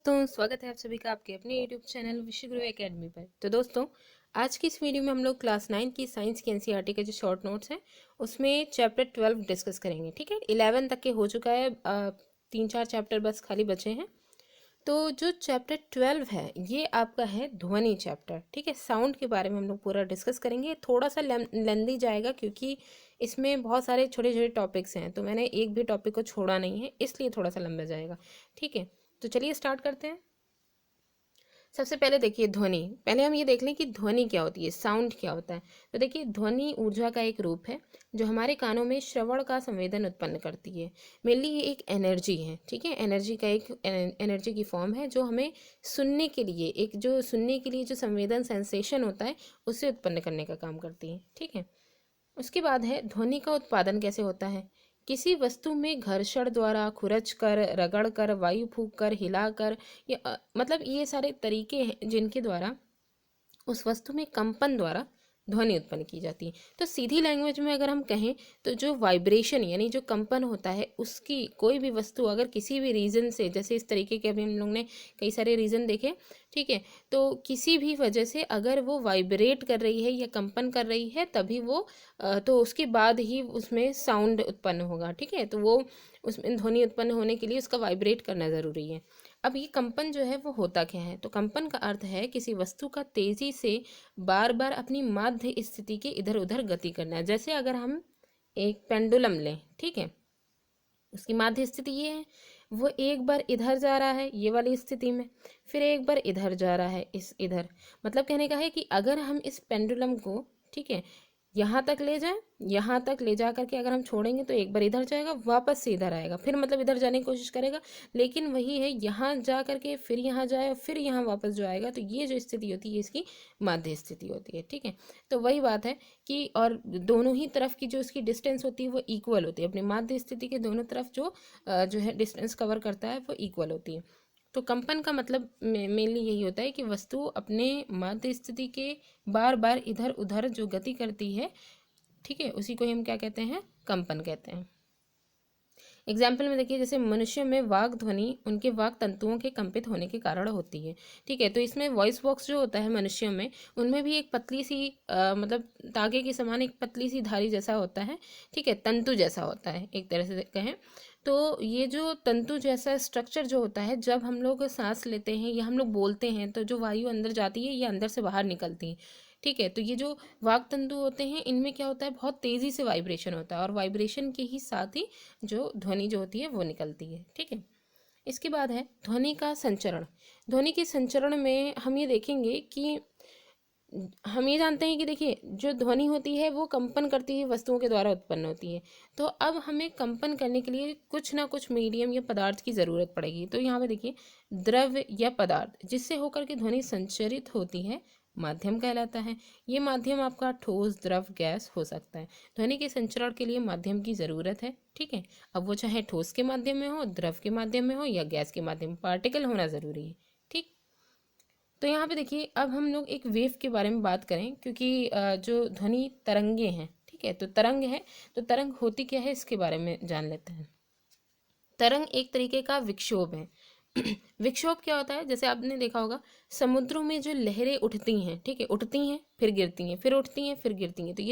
स्वागत है आप सभी का आपके अपने यूट्यूब चैनल विश्वगुरु एकेडमी पर। तो दोस्तों, आज की इस वीडियो में हम लोग क्लास 9 की साइंस की एनसीईआरटी के जो शॉर्ट नोट्स हैं उसमें चैप्टर 12 डिस्कस करेंगे। ठीक है, 11 तक के हो चुका है, 3-4 चैप्टर बस खाली बचे हैं। तो जो चैप्टर 12 है ये आपका है ध्वनि चैप्टर। ठीक है, साउंड के बारे में हम लोग पूरा डिस्कस करेंगे। थोड़ा सा लेंदी जाएगा क्योंकि इसमें बहुत सारे छोटे छोटे टॉपिक्स हैं, तो मैंने एक भी टॉपिक को छोड़ा नहीं है, इसलिए थोड़ा सा लंबा जाएगा। ठीक है, तो चलिए स्टार्ट करते हैं। सबसे पहले देखिए ध्वनि। पहले हम ये देख लें कि ध्वनि क्या होती है, साउंड क्या होता है। तो देखिए, ध्वनि ऊर्जा का एक रूप है जो हमारे कानों में श्रवण का संवेदन उत्पन्न करती है। मेनली ये एक एनर्जी है। ठीक है, एनर्जी का एक एनर्जी की फॉर्म है जो हमें सुनने के लिए, एक जो सुनने के लिए जो संवेदन सेंसेशन होता है उसे उत्पन्न करने का काम करती है। ठीक है, उसके बाद है ध्वनि का उत्पादन कैसे होता है। किसी वस्तु में घर्षण द्वारा, खुरच कर, रगड़ कर, वायु फूंक कर, हिला कर, या मतलब ये सारे तरीके हैं जिनके द्वारा उस वस्तु में कंपन द्वारा ध्वनि उत्पन्न की जाती है। तो सीधी लैंग्वेज में अगर हम कहें तो जो वाइब्रेशन यानी जो कंपन होता है उसकी, कोई भी वस्तु अगर किसी भी रीज़न से, जैसे इस तरीके के अभी हम लोग ने कई सारे रीज़न देखे, ठीक है, तो किसी भी वजह से अगर वो वाइब्रेट कर रही है या कंपन कर रही है तभी वो तो उसके बाद ही उसमें साउंड उत्पन्न होगा। ठीक है, तो वो उसमें ध्वनि उत्पन्न होने के लिए उसका वाइब्रेट करना ज़रूरी है। अब ये कंपन जो है वो होता क्या है, तो कंपन का अर्थ है किसी वस्तु का तेजी से बार बार अपनी माध्य स्थिति के इधर उधर गति करना है। जैसे अगर हम एक पेंडुलम लें, ठीक है, उसकी माध्य स्थिति ये है, वो एक बार इधर जा रहा है ये वाली स्थिति में, फिर एक बार इधर जा रहा है इस इधर। मतलब कहने का है कि अगर हम इस पेंडुलम को, ठीक है, यहाँ तक ले जाएं, यहाँ तक ले जा करके अगर हम छोड़ेंगे तो एक बार इधर जाएगा, वापस से इधर आएगा, फिर मतलब इधर जाने की कोशिश करेगा, लेकिन वही है यहाँ जा करके फिर यहाँ जाए फिर यहाँ वापस जो आएगा, तो ये जो स्थिति होती है इसकी माध्य स्थिति होती है। ठीक है, तो वही बात है कि और दोनों ही तरफ की जो इसकी डिस्टेंस होती है वो इक्वल होती है। अपनी माध्य स्थिति के दोनों तरफ जो है डिस्टेंस कवर करता है वो इक्वल होती है। तो कंपन का मतलब मेनली यही होता है कि वस्तु अपने माध्य स्थिति के बार बार इधर उधर जो गति करती है, ठीक है, उसी को हम क्या कहते हैं, कंपन कहते हैं। एग्जाम्पल में देखिए, जैसे मनुष्य में वाग ध्वनि उनके वाक तंतुओं के कंपित होने के कारण होती है। ठीक है, तो इसमें वॉइस बॉक्स जो होता है मनुष्यों में, उनमें भी एक पतली सी मतलब तागे के समान एक पतली सी धारी जैसा होता है। ठीक है, तंतु जैसा होता है एक तरह से कहें तो। ये जो तंतु जैसा स्ट्रक्चर जो होता है, जब हम लोग सांस लेते हैं या हम लोग बोलते हैं तो जो वायु अंदर जाती है ये अंदर से बाहर निकलती है। ठीक है, तो ये जो वाक तंतु होते हैं इनमें क्या होता है, बहुत तेज़ी से वाइब्रेशन होता है और वाइब्रेशन के ही साथ ही जो ध्वनि जो होती है वो निकलती है। ठीक है, इसके बाद है ध्वनि का संचरण। ध्वनि के संचरण में हम ये देखेंगे कि हम ये जानते हैं कि देखिए, जो ध्वनि होती है वो कंपन करती हुई वस्तुओं के द्वारा उत्पन्न होती है। तो अब हमें कंपन करने के लिए कुछ ना कुछ मीडियम या पदार्थ की ज़रूरत पड़ेगी। तो यहाँ पे देखिए, द्रव्य या पदार्थ जिससे होकर के ध्वनि संचरित होती है माध्यम कहलाता है। ये माध्यम आपका ठोस, द्रव, गैस हो सकता है। ध्वनि के संचरण के लिए माध्यम की ज़रूरत है। ठीक है, अब वो चाहे ठोस के माध्यम में हो, द्रव के माध्यम में हो या गैस के माध्यम में, पार्टिकल होना ज़रूरी है। ठीक, तो यहाँ पे देखिए, अब हम लोग एक वेव के बारे में बात करें क्योंकि जो ध्वनि तरंगे हैं, ठीक है, तो तरंग है, तो तरंग होती क्या है इसके बारे में जान लेते हैं। तरंग एक तरीके का विक्षोभ है। विक्षोभ क्या होता है, जैसे आपने देखा होगा समुद्रों में जो लहरें उठती हैं, ठीक है, उठती हैं फिर गिरती हैं, फिर उठती हैं फिर गिरती हैं, तो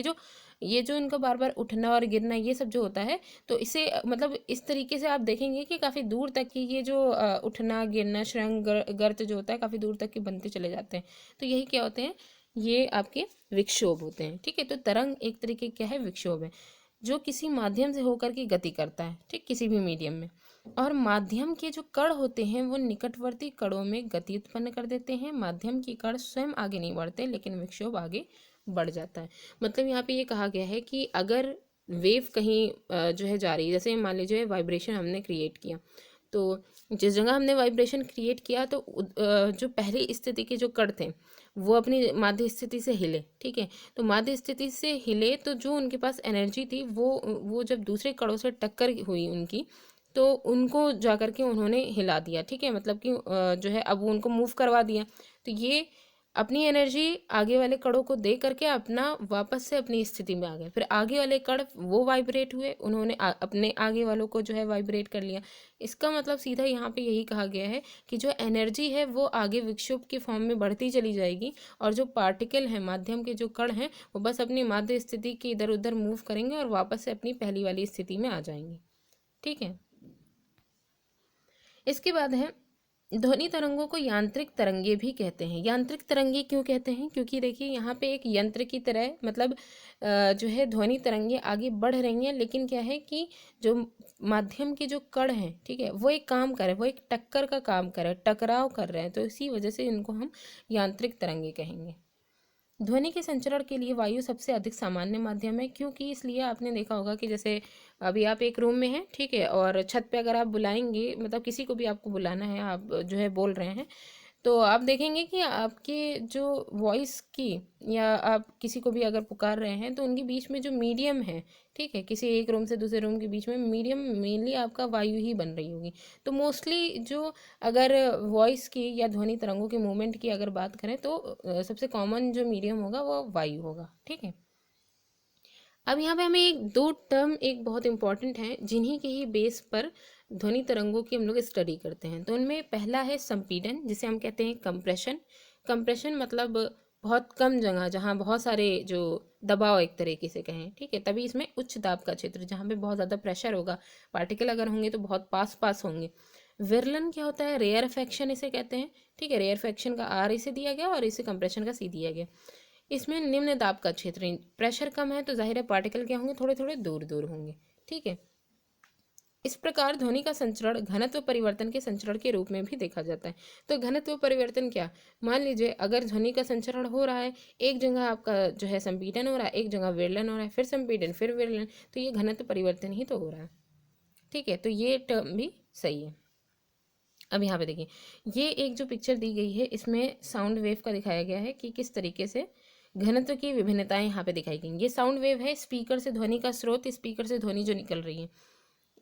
ये जो इनका बार बार उठना और गिरना ये सब जो होता है, तो इसे मतलब इस तरीके से आप देखेंगे कि काफ़ी दूर तक की ये जो उठना गिरना शृंग गर्त जो होता है काफ़ी दूर तक के बनते चले जाते हैं। तो यही क्या होते हैं, ये आपके विक्षोभ होते हैं। ठीक है, तो तरंग एक तरीके क्या है, विक्षोभ है जो किसी माध्यम से होकर के गति करता है, ठीक, किसी भी मीडियम में। और माध्यम के जो कण होते हैं वो निकटवर्ती कणों में गति उत्पन्न कर देते हैं। माध्यम की कण स्वयं आगे नहीं बढ़ते लेकिन विक्षोभ आगे बढ़ जाता है। मतलब यहाँ पे ये कहा गया है कि अगर वेव कहीं जो है जा रही है, जैसे मान लीजिए वाइब्रेशन हमने क्रिएट किया, तो जिस जगह हमने वाइब्रेशन क्रिएट किया तो जो पहली स्थिति के जो कण थे वो अपनी माध्य स्थिति से हिले। ठीक है, तो माध्य स्थिति से हिले तो जो उनके पास एनर्जी थी वो जब दूसरे कणों से टक्कर हुई उनकी, तो उनको जाकर के उन्होंने हिला दिया। ठीक है, मतलब कि जो है अब वो उनको मूव करवा दिया। तो ये अपनी एनर्जी आगे वाले कणों को दे करके अपना वापस से अपनी स्थिति में आ गए। फिर आगे वाले कण वो वाइब्रेट हुए, उन्होंने अपने आगे वालों को जो है वाइब्रेट कर लिया। इसका मतलब सीधा यहाँ पे यही कहा गया है कि जो एनर्जी है वो आगे विक्षोभ के फॉर्म में बढ़ती चली जाएगी, और जो पार्टिकल है, माध्यम के जो कण हैं, वो बस अपनी माध्य स्थिति के इधर उधर मूव करेंगे और वापस से अपनी पहली वाली स्थिति में आ जाएंगे। ठीक है। इसके बाद है ध्वनि तरंगों को यांत्रिक तरंगे भी कहते हैं। यांत्रिक तरंगे क्यों कहते हैं? क्योंकि देखिए यहाँ पे एक यंत्र की तरह मतलब जो है ध्वनि तरंगे आगे बढ़ रही हैं, लेकिन क्या है कि जो माध्यम के जो कण हैं, ठीक है, वो एक काम कर रहे हैं, वो एक टक्कर का काम कर रहे हैं, टकराव कर रहे हैं, तो इसी वजह से इनको हम यांत्रिक तरंगे कहेंगे। ध्वनि के संचरण के लिए वायु सबसे अधिक सामान्य माध्यम है, क्योंकि इसलिए आपने देखा होगा कि जैसे अभी आप एक रूम में हैं, ठीक है, और छत पे अगर आप बुलाएंगे, मतलब किसी को भी आपको बुलाना है, आप जो है बोल रहे हैं, तो आप देखेंगे कि आपके जो वॉइस की, या आप किसी को भी अगर पुकार रहे हैं, तो उनके बीच में जो मीडियम है, ठीक है, किसी एक रूम से दूसरे रूम के बीच में मीडियम मेनली आपका वायु ही बन रही होगी। तो मोस्टली जो अगर वॉइस की या ध्वनि तरंगों के मूवमेंट की अगर बात करें, तो सबसे कॉमन जो मीडियम होगा वो वायु होगा। ठीक है। अब यहाँ पे हमें एक दो टर्म एक बहुत इंपॉर्टेंट है, जिन्हीं के ही बेस पर ध्वनि तरंगों की हम लोग स्टडी करते हैं। तो उनमें पहला है संपीडन, जिसे हम कहते हैं कंप्रेशन। कंप्रेशन मतलब बहुत कम जगह, जहाँ बहुत सारे जो दबाव एक तरीके से कहें, ठीक है, तभी इसमें उच्च दाब का क्षेत्र, जहाँ पे बहुत ज़्यादा प्रेशर होगा, पार्टिकल अगर होंगे तो बहुत पास पास होंगे। विरलन क्या होता है? रेयरफेक्शन इसे कहते हैं। ठीक है, रेयरफेक्शन का आर इसे दिया गया और इसे कंप्रेशन का सी दिया गया। इसमें निम्न दाब का क्षेत्र, प्रेशर कम है तो जाहिर है पार्टिकल क्या होंगे, थोड़े थोड़े दूर दूर होंगे। ठीक है। इस प्रकार ध्वनि का संचरण घनत्व परिवर्तन के संचरण के रूप में भी देखा जाता है। तो घनत्व परिवर्तन क्या? मान लीजिए अगर ध्वनि का संचरण हो रहा है, एक जगह आपका जो है संपीडन हो रहा है, एक जगह विरलन हो रहा है, फिर संपीडन फिर विरलन, तो ये घनत्व परिवर्तन ही तो हो रहा है। ठीक है, तो ये टर्म भी सही है। अब यहाँ पे देखिए, ये एक जो पिक्चर दी गई है, इसमें साउंड वेव का दिखाया गया है कि किस तरीके से घनत्व की विभिन्नताएं यहाँ पे दिखाई गई। ये साउंड वेव है, स्पीकर से ध्वनि का स्रोत, स्पीकर से ध्वनि जो निकल रही है,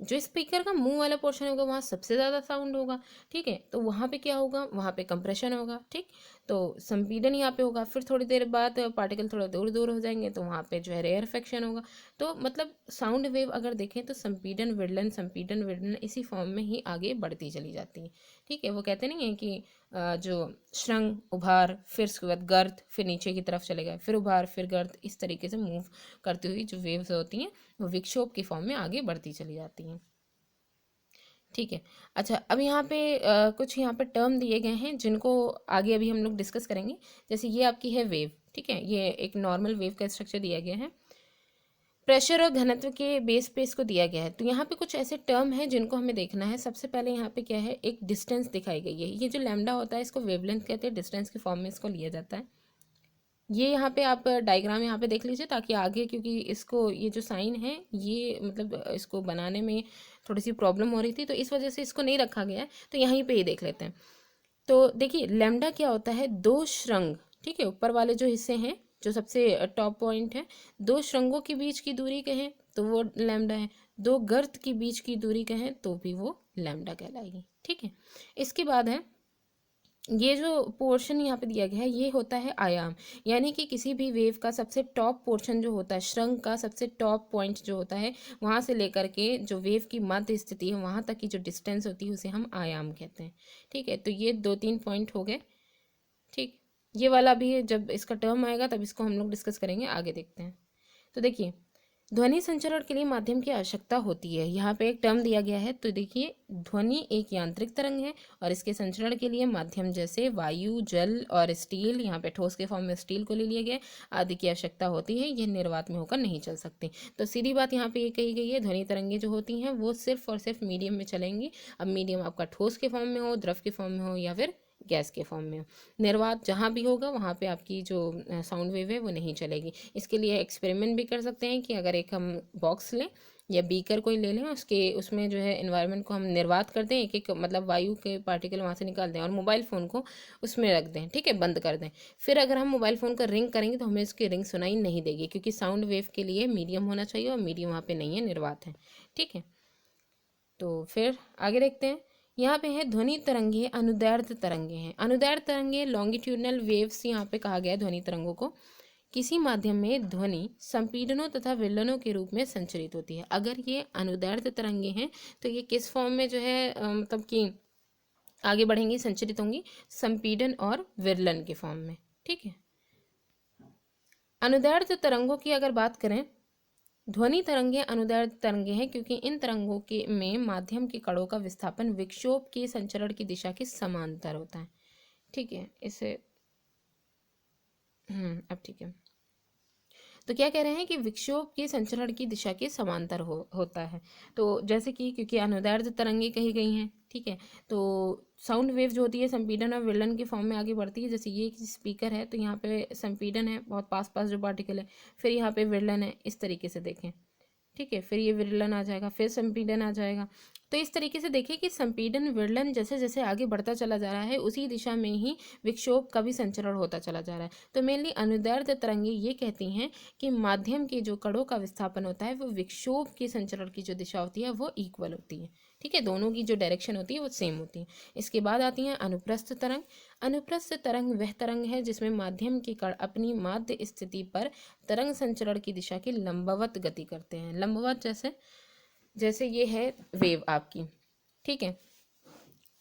जो स्पीकर का मुंह वाला पोर्शन होगा वहाँ सबसे ज़्यादा साउंड होगा। ठीक है, तो वहाँ पे क्या होगा, वहाँ पे कंप्रेशन होगा। ठीक, तो संपीडन यहाँ पे होगा, फिर थोड़ी देर बाद पार्टिकल थोड़ा दूर दूर हो जाएंगे, तो वहाँ पे जो है रेयरफेक्शन होगा। तो मतलब साउंड वेव अगर देखें तो संपीडन विरलन इसी फॉर्म में ही आगे बढ़ती चली जाती है। ठीक है, वो कहते नहीं है कि जो श्रृंग, उभार, फिर उसके बाद गर्त, फिर नीचे की तरफ चले गए, फिर उभार, फिर गर्त, इस तरीके से मूव करती हुई जो वेव्स होती हैं वो विक्षोभ की फॉर्म में आगे बढ़ती चली जाती हैं। ठीक है। अच्छा, अब यहाँ पे कुछ यहाँ पे टर्म दिए गए हैं जिनको आगे अभी हम लोग डिस्कस करेंगे। जैसे ये आपकी है वेव, ठीक है, ये एक नॉर्मल वेव का स्ट्रक्चर दिया गया है, प्रेशर और घनत्व के बेस पे इसको दिया गया है। तो यहाँ पे कुछ ऐसे टर्म हैं जिनको हमें देखना है। सबसे पहले यहाँ पे क्या है, एक डिस्टेंस दिखाई गई है। ये जो लैम्डा होता है इसको वेवलेंथ कहते हैं, डिस्टेंस के फॉर्म में इसको लिया जाता है। ये यहाँ पे आप डायग्राम यहाँ पे देख लीजिए, ताकि आगे, क्योंकि इसको ये जो साइन है ये मतलब इसको बनाने में थोड़ी सी प्रॉब्लम हो रही थी, तो इस वजह से इसको नहीं रखा गया है, तो यहीं पे ही देख लेते हैं। तो देखिए लैम्डा क्या होता है, दो श्रृंग, ठीक है, ऊपर वाले जो हिस्से हैं, जो सबसे टॉप पॉइंट है, दो श्रृंगों के बीच की दूरी कहें तो वो लैम्डा है, दो गर्त के बीच की दूरी कहें तो भी वो लैम्डा कहलाएगी। ठीक है। इसके बाद है ये जो पोर्शन यहाँ पे दिया गया है, ये होता है आयाम, यानी कि किसी भी वेव का सबसे टॉप पोर्शन जो होता है, श्रृंग का सबसे टॉप पॉइंट जो होता है, वहाँ से लेकर के जो वेव की मध्य स्थिति है वहाँ तक की जो डिस्टेंस होती है उसे हम आयाम कहते हैं। ठीक है, तो ये 2-3 पॉइंट हो गए। ठीक, ये वाला भी जब इसका टर्म आएगा तब इसको हम लोग डिस्कस करेंगे, आगे देखते हैं। तो देखिए, ध्वनि संचरण के लिए माध्यम की आवश्यकता होती है। यहाँ पे एक टर्म दिया गया है, तो देखिए ध्वनि एक यांत्रिक तरंग है और इसके संचरण के लिए माध्यम जैसे वायु, जल और स्टील, यहाँ पे ठोस के फॉर्म में स्टील को ले लिया गया, आदि की आवश्यकता होती है। यह निर्वात में होकर नहीं चल सकती। तो सीधी बात यहाँ पे ये कही गई है, ध्वनि तरंगें जो होती हैं वो सिर्फ और सिर्फ मीडियम में चलेंगी। अब मीडियम आपका ठोस के फॉर्म में हो, द्रव के फॉर्म में हो, या फिर गैस के फॉर्म में हो, निर्वात जहाँ भी होगा वहाँ पे आपकी जो साउंड वेव है वो नहीं चलेगी। इसके लिए एक्सपेरिमेंट भी कर सकते हैं कि अगर एक हम बॉक्स लें या बीकर कोई ले लें, उसमें जो है एनवायरनमेंट को हम निर्वात कर दें, एक एक मतलब वायु के पार्टिकल वहाँ से निकाल दें और मोबाइल फ़ोन को उसमें रख दें, ठीक है, बंद कर दें। फिर अगर हम मोबाइल फ़ोन का रिंग करेंगे तो हमें उसकी रिंग सुनाई नहीं देगी, क्योंकि साउंड वेव के लिए मीडियम होना चाहिए और मीडियम वहाँ पर नहीं है, निर्वात है। ठीक है, तो फिर आगे देखते हैं। यहाँ पे है ध्वनि तरंगे अनुदैर्ध्य तरंगे हैं। अनुदैर्ध्य तरंगे लॉन्गिट्यूडनल वेव्स यहाँ पे कहा गया है ध्वनि तरंगों को। किसी माध्यम में ध्वनि संपीड़नों तथा विलयनों के रूप में संचरित होती है। अगर ये अनुदैर्ध्य तरंगे हैं तो ये किस फॉर्म में जो है मतलब कि आगे बढ़ेंगी, संचरित होंगी, संपीड़न और विरलन के फॉर्म में। ठीक है। अनुदैर्ध्य तरंगों की अगर बात करें, ध्वनि तरंगे अनुदैर्ध्य तरंगे हैं क्योंकि इन तरंगों के में माध्यम के कणों का विस्थापन विक्षोभ के संचरण की दिशा के समांतर होता है। ठीक है, इसे अब ठीक है। तो क्या कह रहे हैं कि विक्षोभ के संचरण की दिशा के समांतर होता है। तो जैसे कि क्योंकि अनुदैर्ध्य तरंगे कही गई हैं, ठीक है, तो साउंड वेव जो होती है संपीड़न और विलयन के फॉर्म में आगे बढ़ती है। जैसे ये एक स्पीकर है तो यहाँ पे संपीड़न है, बहुत पास पास जो पार्टिकल है, फिर यहाँ पे विलयन है, इस तरीके से देखें। ठीक है, फिर ये विरलन आ जाएगा, फिर संपीड़न आ जाएगा। तो इस तरीके से देखिए कि संपीड़न विरलन जैसे जैसे आगे बढ़ता चला जा रहा है उसी दिशा में ही विक्षोभ का भी संचरण होता चला जा रहा है। तो मेनली अनुदैर्ध्य तरंगे ये कहती हैं कि माध्यम के जो कणों का विस्थापन होता है वो विक्षोभ के संचरण की जो दिशा होती है वो इक्वल होती है। ठीक है, दोनों की जो डायरेक्शन होती है वो सेम होती है। इसके बाद आती हैं अनुप्रस्थ तरंग। अनुप्रस्थ तरंग वह तरंग है जिसमें माध्यम के कण अपनी माध्य स्थिति पर तरंग संचरण की दिशा की लंबवत गति करते हैं। लंबवत जैसे जैसे ये है वेव आपकी। ठीक है,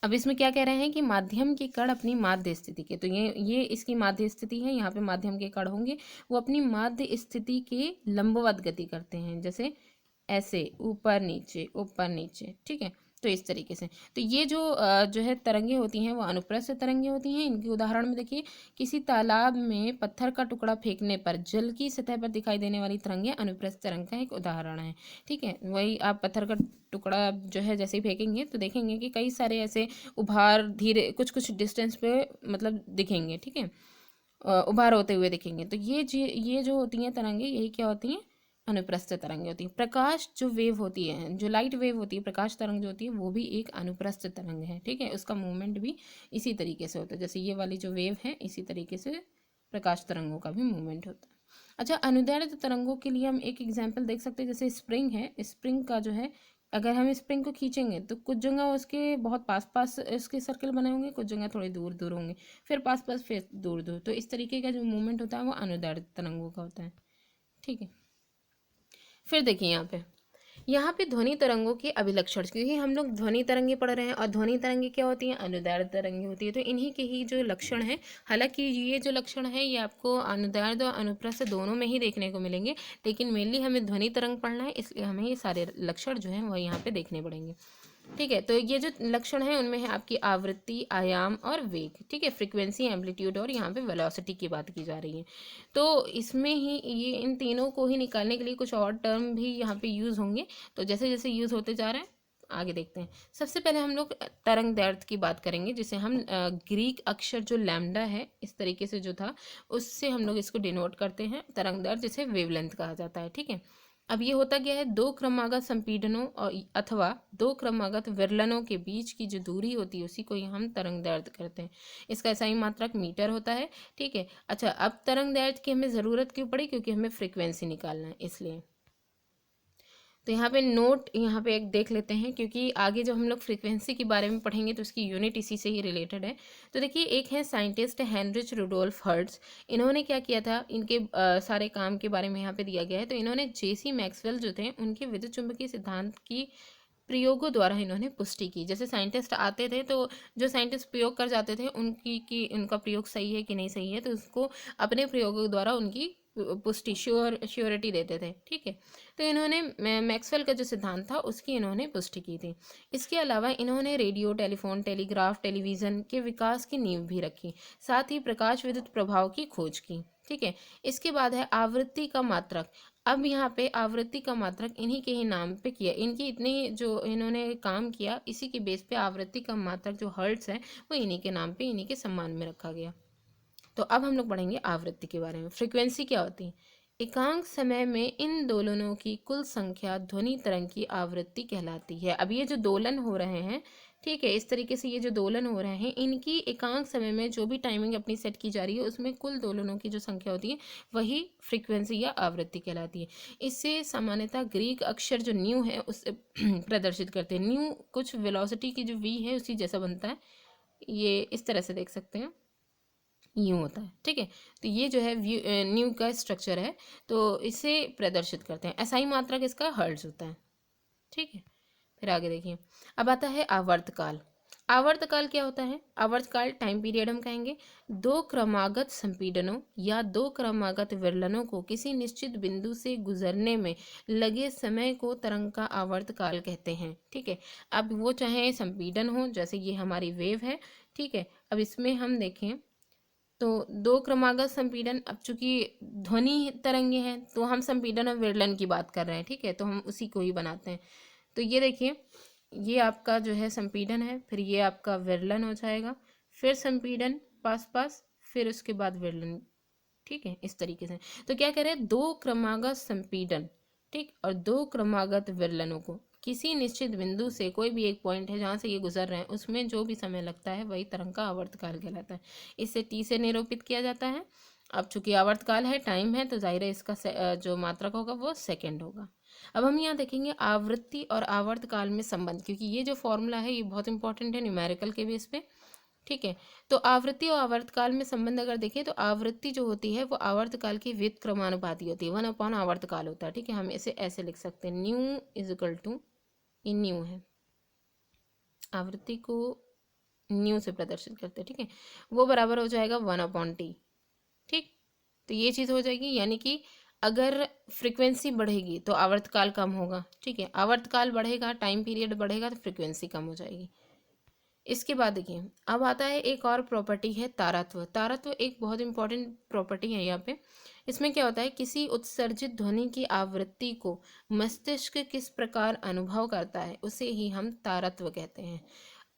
अब इसमें क्या कह रहे हैं कि माध्यम के कण अपनी माध्य स्थिति के, तो ये इसकी माध्य स्थिति है, यहाँ पे माध्यम के कण होंगे, वो अपनी माध्य स्थिति के लंबवत गति करते हैं, जैसे ऐसे ऊपर नीचे। ठीक है, तो इस तरीके से। तो ये जो है तरंगे होती हैं वो अनुप्रस्थ तरंगे होती हैं। इनके उदाहरण में देखिए, किसी तालाब में पत्थर का टुकड़ा फेंकने पर जल की सतह पर दिखाई देने वाली तरंगे अनुप्रस्थ तरंग का एक उदाहरण है। ठीक है, वही आप पत्थर का टुकड़ा जो है जैसे ही फेंकेंगे तो देखेंगे कि कई सारे ऐसे उभार धीरे कुछ डिस्टेंस पे मतलब दिखेंगे। ठीक है, उभार होते हुए दिखेंगे। तो ये जो होती हैं तरंगे, यही क्या होती हैं, अनुप्रस्थ तरंगे होती है। प्रकाश जो वेव होती है, जो लाइट वेव होती है, प्रकाश तरंग जो होती है वो भी एक अनुप्रस्थ तरंग है। ठीक है, उसका मूवमेंट भी इसी तरीके से होता है, जैसे ये वाली जो वेव है इसी तरीके से प्रकाश तरंगों का भी मूवमेंट होता है। अच्छा, अनुदैर्ध्य तरंगों के लिए हम एक एग्जाम्पल देख सकते हैं, जैसे स्प्रिंग है। स्प्रिंग का जो है, अगर हम स्प्रिंग को खींचेंगे तो कुछ जगह उसके बहुत पास पास इसके सर्कल बने होंगे, कुछ जगह थोड़े दूर दूर होंगे, फिर पास पास, फिर दूर दूर। तो इस तरीके का जो मूवमेंट होता है वो अनुदैर्ध्य तरंगों का होता है। ठीक है, फिर देखिए यहाँ पे ध्वनि तरंगों के अभिलक्षण, क्योंकि हम लोग ध्वनि तरंगे पढ़ रहे हैं और ध्वनि तरंगे क्या होती हैं, अनुदैर्ध्य तरंगे होती है। तो इन्हीं के ही जो लक्षण हैं, हालांकि ये जो लक्षण है ये आपको अनुदैर्ध्य और अनुप्रस्थ दोनों में ही देखने को मिलेंगे, लेकिन मेनली हमें ध्वनि तरंग पढ़ना है, इसलिए हमें ये सारे लक्षण जो हैं वो यहाँ पे देखने पड़ेंगे। ठीक है, तो ये जो लक्षण है उनमें है आपकी आवृत्ति, आयाम और वेग। ठीक है, फ्रीक्वेंसी, एम्पलीट्यूड और यहाँ पे वेलोसिटी की बात की जा रही है। तो इसमें ही ये इन तीनों को ही निकालने के लिए कुछ और टर्म भी यहाँ पे यूज़ होंगे। तो जैसे जैसे यूज़ होते जा रहे हैं आगे देखते हैं। सबसे पहले हम लोग तरंग दैर्ध्य की बात करेंगे, जिसे हम ग्रीक अक्षर जो लैम्डा है इस तरीके से जो था उससे हम लोग इसको डिनोट करते हैं तरंग दैर्ध्य, जिसे वेवलेंथ कहा जाता है। ठीक है, अब ये होता क्या है, दो क्रमागत संपीड़नों और अथवा दो क्रमागत विरलनों के बीच की जो दूरी होती है उसी को ही हम तरंग दैर्ध्य करते हैं। इसका SI मात्रक मीटर होता है। ठीक है, अच्छा, अब तरंग दैर्ध्य की हमें ज़रूरत क्यों पड़ी, क्योंकि हमें फ्रीक्वेंसी निकालना है इसलिए। तो यहाँ पे नोट यहाँ पे एक देख लेते हैं, क्योंकि आगे जब हम लोग फ्रीक्वेंसी के बारे में पढ़ेंगे तो उसकी यूनिट इसी से ही रिलेटेड है। तो देखिए, एक है साइंटिस्ट हेनरिच रुडोल्फ हर्ट्ज। इन्होंने क्या किया था, इनके सारे काम के बारे में यहाँ पे दिया गया है। तो इन्होंने JC मैक्सवेल जो थे उनके विद्युत चुंबकीय सिद्धांत की प्रयोगों द्वारा इन्होंने पुष्टि की। जैसे साइंटिस्ट आते थे तो जो साइंटिस्ट प्रयोग कर जाते थे उनका प्रयोग सही है कि नहीं सही है, तो उसको अपने प्रयोगों द्वारा उनकी पुष्टि श्योरिटी देते थे। ठीक है, तो इन्होंने मैक्सवेल का जो सिद्धांत था उसकी इन्होंने पुष्टि की थी। इसके अलावा इन्होंने रेडियो, टेलीफोन, टेलीग्राफ, टेलीविज़न के विकास की नींव भी रखी, साथ ही प्रकाश विद्युत प्रभाव की खोज की। ठीक है, इसके बाद है आवृत्ति का मात्रक। अब यहाँ पे आवृत्ति का मात्रक इन्हीं के ही नाम पे किया, इनकी इतनी जो इन्होंने काम किया इसी के बेस पे आवृत्ति का मात्रक जो हर्ट्ज है वो इन्हीं के नाम पे, इन्हीं के सम्मान में रखा गया। तो अब हम लोग पढ़ेंगे आवृत्ति के बारे में। फ्रीक्वेंसी क्या होती है, एकांक समय में इन दोलनों की कुल संख्या ध्वनि तरंग की आवृत्ति कहलाती है। अब ये जो दोलन हो रहे हैं, ठीक है। इस तरीके से ये जो दोलन हो रहे हैं, इनकी एकांक समय में जो भी टाइमिंग अपनी सेट की जा रही है उसमें कुल दोलनों की जो संख्या होती है वही फ्रीक्वेंसी या आवृत्ति कहलाती है। इससे सामान्यतः ग्रीक अक्षर जो न्यू है उससे प्रदर्शित करते हैं। न्यू कुछ वेलोसिटी की जो वी है उसी जैसा बनता है, ये इस तरह से देख सकते हैं, यूँ होता है। ठीक है, तो ये जो है न्यू का स्ट्रक्चर है, तो इसे प्रदर्शित करते हैं। एसआई मात्रक इसका हर्ट्ज होता है। ठीक है, फिर आगे देखिए। अब आता है आवर्तकाल। आवर्तकाल क्या होता है? आवर्तकाल टाइम पीरियड हम कहेंगे दो क्रमागत संपीड़नों या दो क्रमागत विरलनों को किसी निश्चित बिंदु से गुजरने में लगे समय को तरंग का आवर्तकाल कहते हैं। ठीक है, अब वो चाहे संपीड़न हो, जैसे ये हमारी वेव है। ठीक है, अब इसमें हम देखें तो दो क्रमागत संपीड़न, अब चूंकि ध्वनि तरंगे हैं तो हम संपीड़न और विरलन की बात कर रहे हैं। ठीक है, तो हम उसी को ही बनाते हैं। तो ये देखिए, ये आपका जो है संपीड़न है, फिर ये आपका विरलन हो जाएगा, फिर संपीड़न पास पास, फिर उसके बाद विरलन। ठीक है, इस तरीके से। तो क्या कह रहे हैं, दो क्रमागत संपीड़न, ठीक, और दो क्रमागत विरलनों को किसी निश्चित बिंदु से, कोई भी एक पॉइंट है जहाँ से ये गुजर रहे हैं, उसमें जो भी समय लगता है वही तरंग का आवर्तकाल कहलाता है। इसे टी से निरूपित किया जाता है। अब चूंकि आवर्तकाल है, टाइम है, तो जाहिर है इसका जो मात्रक होगा वो सेकंड होगा। अब हम यहाँ देखेंगे आवृत्ति और आवर्तकाल में संबंध, क्योंकि ये जो फॉर्मूला है ये बहुत इंपॉर्टेंट है न्यूमेरिकल के बेस पे। ठीक है, तो आवृत्ति और आवर्तकाल में संबंध अगर देखें तो आवृत्ति जो होती है वो आवर्तकाल की व्युत्क्रमानुपाती होती है, 1 आवर्तकाल होता है। ठीक है, हम इसे ऐसे लिख सकते हैं, न्यू इज इक्वल टू, ये न्यू है, आवृत्ति को न्यू से प्रदर्शित करते हैं। ठीक है, वो बराबर हो जाएगा 1/t। ठीक, तो ये चीज़ हो जाएगी, यानी कि अगर फ्रीक्वेंसी बढ़ेगी तो आवर्तकाल कम होगा। ठीक है, आवर्तकाल बढ़ेगा, टाइम पीरियड बढ़ेगा, तो फ्रीक्वेंसी कम हो जाएगी। इसके बाद देखिए, अब आता है एक और प्रॉपर्टी है तारत्व। तारत्व एक बहुत इंपॉर्टेंट प्रॉपर्टी है यहाँ पे। इसमें क्या होता है, किसी उत्सर्जित ध्वनि की आवृत्ति को मस्तिष्क किस प्रकार अनुभव करता है उसे ही हम तारत्व कहते हैं।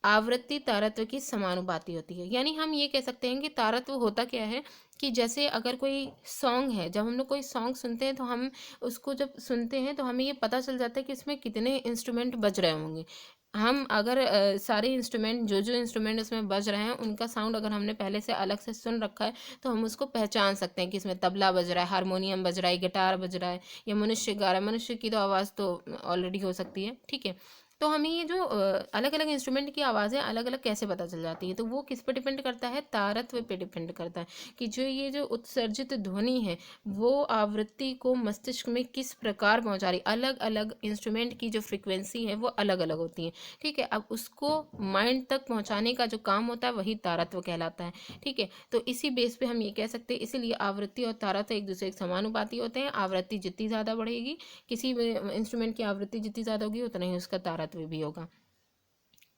आवृत्ति तारत्व की समानुपाती होती है, यानी हम ये कह सकते हैं कि तारत्व होता क्या है कि जैसे अगर कोई सॉन्ग है, जब हम लोग कोई सॉन्ग सुनते हैं तो हम उसको जब सुनते हैं तो हमें ये पता चल जाता है कि इसमें कितने इंस्ट्रूमेंट बज रहे होंगे। हम अगर सारे इंस्ट्रूमेंट, जो जो इंस्ट्रूमेंट उसमें बज रहे हैं उनका साउंड अगर हमने पहले से अलग से सुन रखा है तो हम उसको पहचान सकते हैं कि इसमें तबला बज रहा है, हारमोनियम बज रहा है, गिटार बज रहा है, या मनुष्य गा रहा है। मनुष्य की तो आवाज़ तो ऑलरेडी हो सकती है। ठीक है, तो हमें ये जो अलग अलग इंस्ट्रूमेंट की आवाज़ें अलग अलग कैसे पता चल जाती है, तो वो किस पे डिपेंड करता है, तारत्व पे डिपेंड करता है कि जो ये जो उत्सर्जित ध्वनि है वो आवृत्ति को मस्तिष्क में किस प्रकार पहुंचा रही। अलग अलग इंस्ट्रूमेंट की जो फ्रिक्वेंसी है वो अलग अलग होती है। ठीक है, अब उसको माइंड तक पहुंचाने का जो काम होता है वही तारत्व कहलाता है। ठीक है, तो इसी बेस पे हम ये कह सकते हैं, इसीलिए आवृत्ति और तारत्व एक दूसरे के समानुपाती होते हैं। आवृत्ति जितनी ज़्यादा बढ़ेगी, किसी भी इंस्ट्रूमेंट की आवृत्ति जितनी ज़्यादा होगी उतना ही उसका तारत्व भी होगा।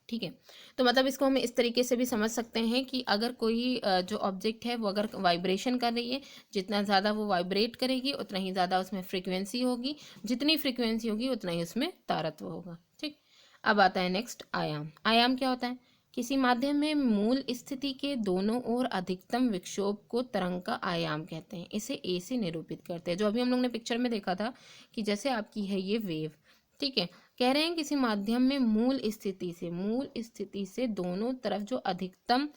ठीक है, तो मतलब इसको हम इस तरीके से भी समझ सकते हैं कि अगर कोई जो ऑब्जेक्ट है वो अगर वाइब्रेशन कर रही है, जितना ज़्यादा वो वाइब्रेट करेगी उतना ही ज़्यादा उसमें फ्रीक्वेंसी होगी, जितनी फ्रीक्वेंसी होगी उतना ही उसमें तारत्व होगा। ठीक, अब आता है नेक्स्ट आयाम। आयाम क्या होता है, किसी माध्यम में मूल स्थिति के दोनों ओर अधिकतम विक्षोभ को तरंग का आयाम कहते हैं। इसे ए से निरूपित करते हैं, जो अभी हम लोग ने पिक्चर में देखा था कि जैसे आपकी है ये वेव। ठीक है, कह रहे हैं किसी माध्यम में मूल स्थिति से दोनों तरफ जो अधिकतम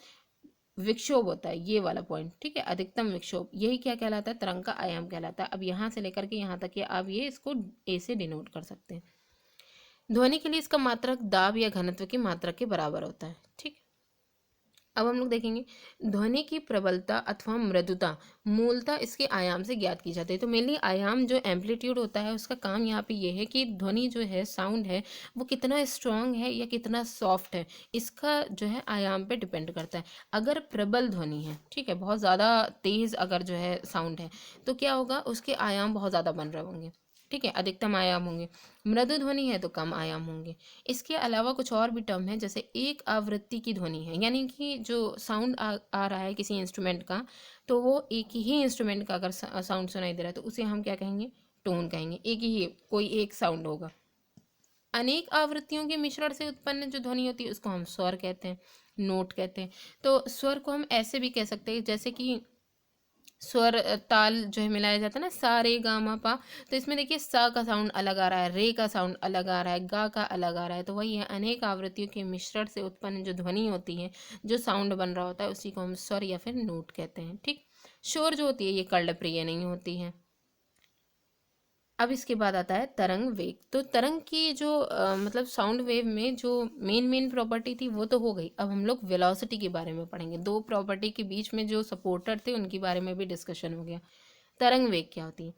विक्षोभ होता है, ये वाला पॉइंट। ठीक है, अधिकतम विक्षोभ, यही क्या कहलाता है, तरंग का आयाम कहलाता है। अब यहाँ से लेकर के यहाँ तक आप ये इसको ए से डिनोट कर सकते हैं। ध्वनि के लिए इसका मात्रक दाब या घनत्व की मात्रक के बराबर होता है। ठीक, अब हम लोग देखेंगे ध्वनि की प्रबलता अथवा मृदुता मूलतः इसके आयाम से ज्ञात की जाती है। तो मेनली आयाम जो एम्पलीट्यूड होता है उसका काम यहाँ पे ये है कि ध्वनि जो है, साउंड है, वो कितना स्ट्रॉन्ग है या कितना सॉफ्ट है, इसका जो है आयाम पे डिपेंड करता है। अगर प्रबल ध्वनि है, ठीक है, बहुत ज़्यादा तेज़ अगर जो है साउंड है, तो क्या होगा, उसके आयाम बहुत ज़्यादा बन रहे होंगे। ठीक है, अधिकतम आयाम होंगे। मृदु ध्वनि है तो कम आयाम होंगे। इसके अलावा कुछ और भी टर्म है, जैसे एक आवृत्ति की ध्वनि है, यानी कि जो साउंड आ रहा है किसी इंस्ट्रूमेंट का, तो वो एक ही इंस्ट्रूमेंट का अगर साउंड सुनाई दे रहा है तो उसे हम क्या कहेंगे, टोन कहेंगे। एक ही, कोई एक साउंड होगा। अनेक आवृत्तियों के मिश्रण से उत्पन्न जो ध्वनि होती है उसको हम स्वर कहते हैं, नोट कहते हैं। तो स्वर को हम ऐसे भी कह सकते हैं जैसे कि स्वर ताल जो है मिलाया जाता है ना, सा रे गा मा पा, तो इसमें देखिए सा का साउंड अलग आ रहा है, रे का साउंड अलग आ रहा है, गा का अलग आ रहा है। तो वही है, अनेक आवृत्तियों के मिश्रण से उत्पन्न जो ध्वनि होती है, जो साउंड बन रहा होता है, उसी को हम स्वर या फिर नोट कहते हैं। ठीक, शोर जो होती है ये कर्णप्रिय नहीं होती है। अब इसके बाद आता है तरंग वेग। तो तरंग की जो मतलब साउंड वेव में जो मेन प्रॉपर्टी थी वो तो हो गई। अब हम लोग वेलोसिटी के बारे में पढ़ेंगे। दो प्रॉपर्टी के बीच में जो सपोर्टर थे उनके बारे में भी डिस्कशन हो गया। तरंग वेग क्या होती है?